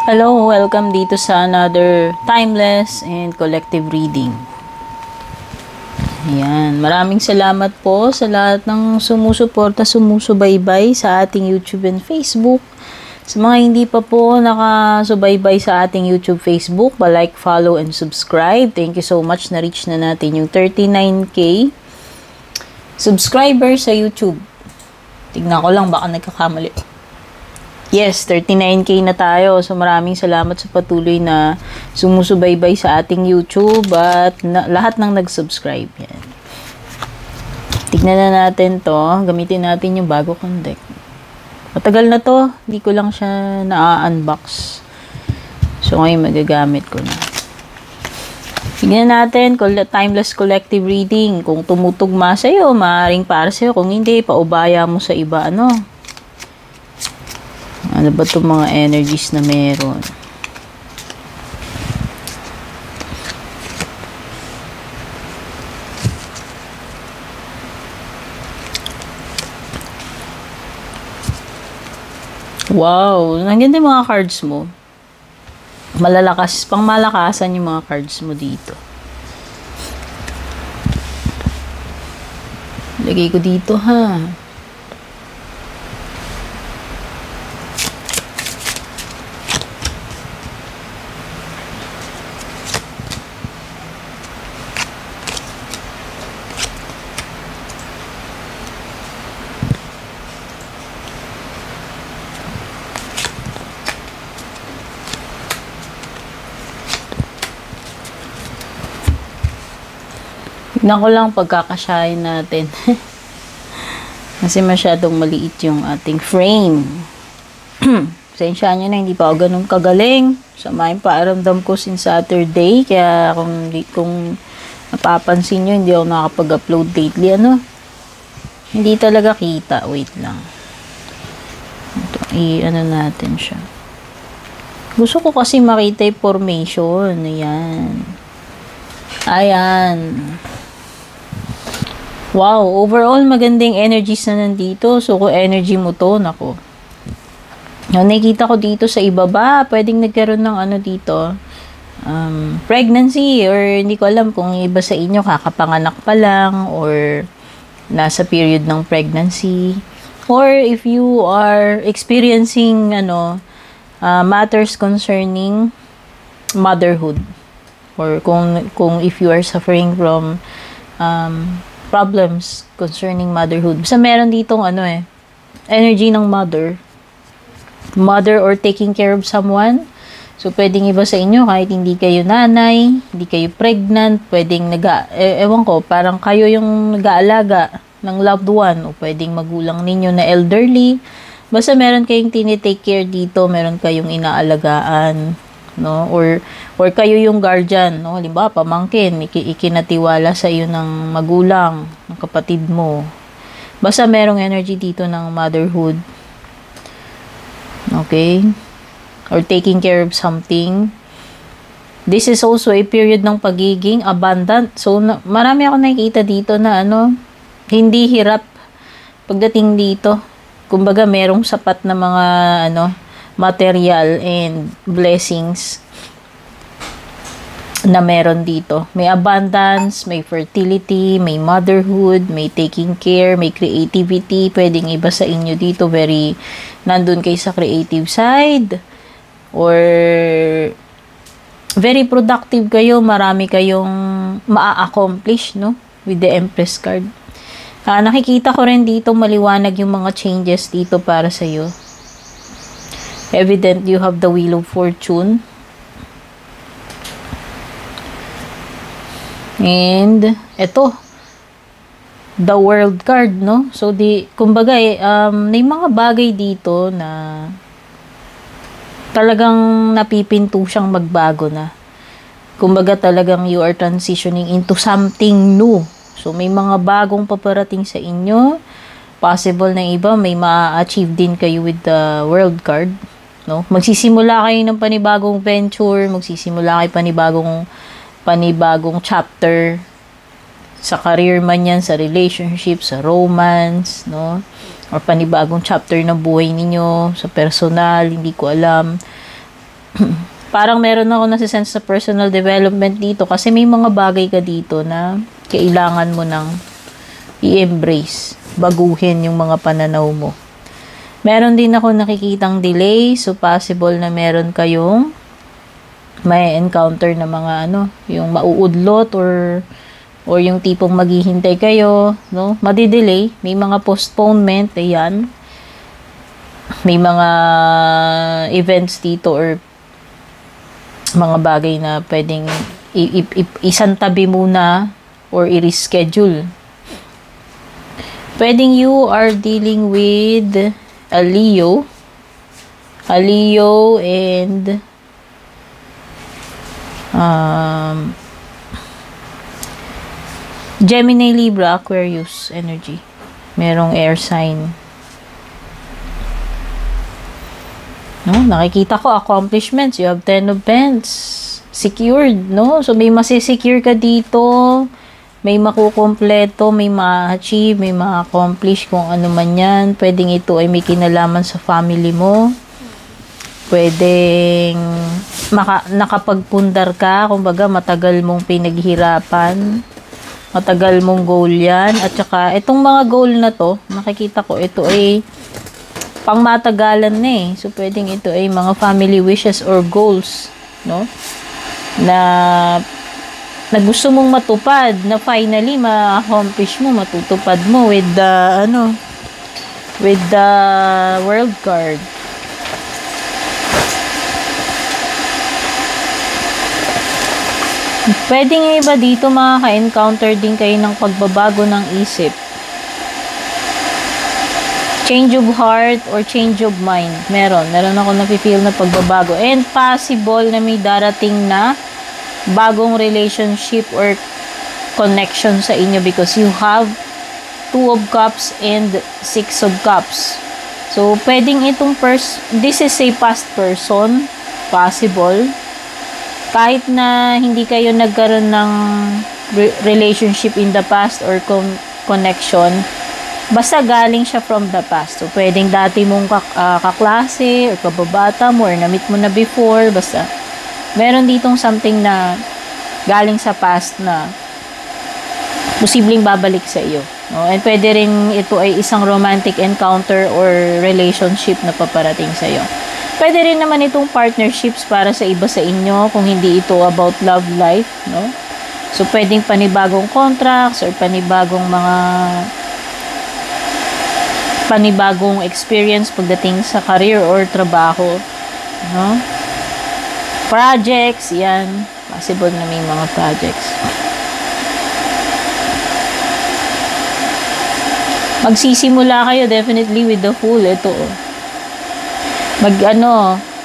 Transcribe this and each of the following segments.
Hello, welcome dito sa another timeless and collective reading. Ayan, maraming salamat po sa lahat ng sumusuporta, sumusubaybay sa ating YouTube and Facebook. Sa mga hindi pa po nakasubaybay sa ating YouTube, Facebook, like, follow, and subscribe. Thank you so much. Na-reach na natin yung 39K subscribers sa YouTube. Tignan ko lang, baka nagkakamali. Yes, 39K na tayo. So, maraming salamat sa patuloy na sumusubaybay sa ating YouTube at lahat ng nag-subscribe. Yan. Tignan na natin to. Gamitin natin yung bago kong deck. Matagal na to. Hindi ko lang siya na-unbox. So, ngayon magagamit ko na. Tignan natin, timeless collective reading. Kung tumutugma sa'yo, maaaring para sa'yo. Kung hindi, paubaya mo sa iba. Ano ba itong mga energies na meron? Wow! Ang ganda yung mga cards mo. Malalakas, pang malakasan yung mga cards mo dito. Lagay ko dito, ha? Tignan ko lang pagkakasyahin natin. Kasi masyadong maliit yung ating frame. Pasensya nyo na, hindi pa ako ganun kagaling. Sama yung paaramdam ko since Saturday. Kaya kung napapansin nyo, hindi ako nakapag-upload lately. Hindi talaga kita. Wait lang. Ito, natin siya. Gusto ko kasi makita yung formation. Ayan. Ayan. Wow, overall magandang energies na nandito. So, kung energy mo to, nako. Nakikita ko dito sa ibaba, pwedeng nagkaroon ng dito, pregnancy, or hindi ko alam kung iba sa inyo, kakapanganak pa lang, or nasa period ng pregnancy, or if you are experiencing, matters concerning motherhood, or kung if you are suffering from, problems concerning motherhood. Basta meron ditong energy ng mother or taking care of someone. So, pwedeng iba sa inyo, kahit hindi kayo nanay, hindi kayo pregnant, pwedeng ewan ko, parang kayo yung nag-aalaga ng loved one, o pwedeng magulang ninyo na elderly. Basta meron kayong tinitake care dito, meron kayong inaalagaan, no? Or kayo yung guardian, no? Halimbawa, pamangkin, ikinatiwala sa iyo ng magulang, ng kapatid mo. Basta merong energy dito ng motherhood. Okay? Or taking care of something. This is also a period ng pagiging abundant. So, marami ako nakikita dito na hindi hirap pagdating dito. Kumbaga, merong sapat na mga material and blessings na meron dito. May abundance, may fertility, may motherhood, may taking care, may creativity. Pwedeng iba sa inyo dito, nandun kayo sa creative side, or very productive kayo, marami kayong maa-accomplish, no? With the Empress card. Nakikita ko rin dito maliwanag yung mga changes dito para sa iyo. Evident you have the Wheel of Fortune. And ito, the World card, no? So, kumbaga, may mga bagay dito na talagang napipinto siyang magbago na. Kumbaga, talagang you are transitioning into something new. So, may mga bagong paparating sa inyo. Possible na iba, may ma-achieve din kayo with the World card. No? Magsisimula kayo ng panibagong venture, magsisimula kayo panibagong chapter sa career man yan, sa relationship, sa romance, no? Or panibagong chapter ng buhay ninyo, sa personal, hindi ko alam. Parang meron ako nasa-sense sa personal development dito kasi may mga bagay ka dito na kailangan mo nang i-embrace, baguhin yung mga pananaw mo. Meron din ako nakikitang delay, so possible na meron kayong may encounter na mga yung mauudlot or yung tipong maghihintay kayo, no? Madi-delay, may mga postponement, ayan. May mga events dito or mga bagay na pwedeng isantabi muna or i-reschedule. Pwedeng you are dealing with a Leo and Gemini, Libra, Aquarius energy. Merong air sign. No, nakikita ko accomplishments. You have 10 of Pentacles. Secured, no? So may masisecure ka dito. May makukumpleto, may ma-achieve, may ma-accomplish kung ano man yan. Pwedeng ito ay may kinalaman sa family mo. Pwedeng nakapagpundar ka, kumbaga matagal mong pinaghirapan. Matagal mong goal yan. At saka, itong mga goal na to, nakikita ko, ito ay pangmatagalan na eh. So, pwedeng ito ay mga family wishes or goals, no? Na gusto mong matupad, na finally ma-accomplish mo, matutupad mo with the, with the world card. Pwedeng iba dito makaka-encounter din kayo ng pagbabago ng isip. Change of heart or change of mind. Meron ako napifeel na pagbabago. And possible na may darating na bagong relationship or connection sa inyo because you have 2 of Cups and 6 of Cups. So, pwedeng itong this is a past person. Possible. Kahit na hindi kayo nagkaroon ng relationship in the past or connection, basta galing siya from the past. So, pwedeng dati mong kaklase or kababata mo or na-meet mo na before. Basta, meron ditong something na galing sa past na posibleng babalik sa iyo. No? And pwede rin ito ay isang romantic encounter or relationship na paparating sa iyo. Pwede rin naman itong partnerships para sa iba sa inyo kung hindi ito about love life. No? So, pwedeng panibagong contracts or panibagong experience pagdating sa career or trabaho, no? Projects, yan. Possible na may mga projects. Magsisimula kayo definitely with the Fool. Ito,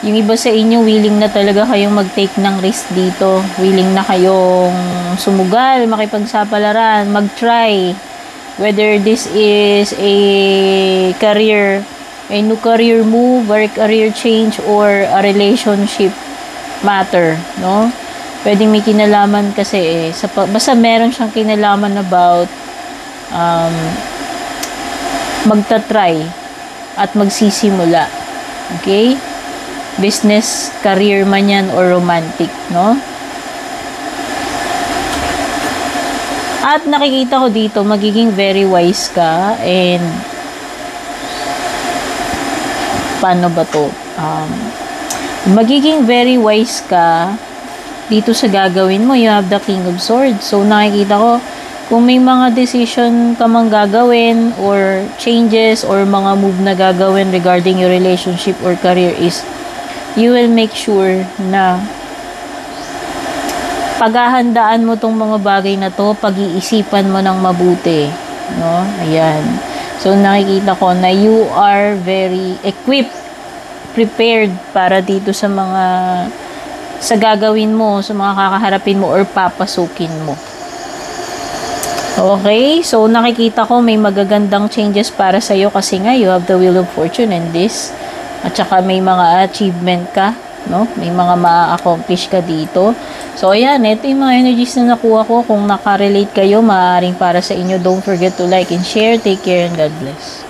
yung iba sa inyo, willing na talaga kayong mag-take ng risk dito. Willing na kayong sumugal, makipagsapalaran, mag-try. Whether this is a new career move, or a career change, or a relationship matter, no? Pwedeng may kinalaman kasi basta meron siyang kinalaman about magta-try at magsisimula. Okay? Business, career man yan, or romantic, no? At nakikita ko dito, magiging very wise ka and paano ba to? Magiging very wise ka dito sa gagawin mo. You have the King of Swords. So, nakikita ko, kung may mga decision ka mang gagawin or changes or mga move na gagawin regarding your relationship or career is you will make sure na paghahandaan mo tong mga bagay na to, pag-iisipan mo ng mabuti, no? Ayan. So, nakikita ko na you are very equipped, prepared para dito sa gagawin mo, sa mga kakaharapin mo or papasukin mo. Okay? So, nakikita ko may magagandang changes para sa iyo kasi nga you have the Wheel of Fortune and this. At saka may mga achievement ka, no? May mga ma-accomplish ka dito. So, ayan, ito yung mga energies na nakuha ko. Kung nakarelate kayo, maaaring para sa inyo. Don't forget to like and share. Take care and God bless.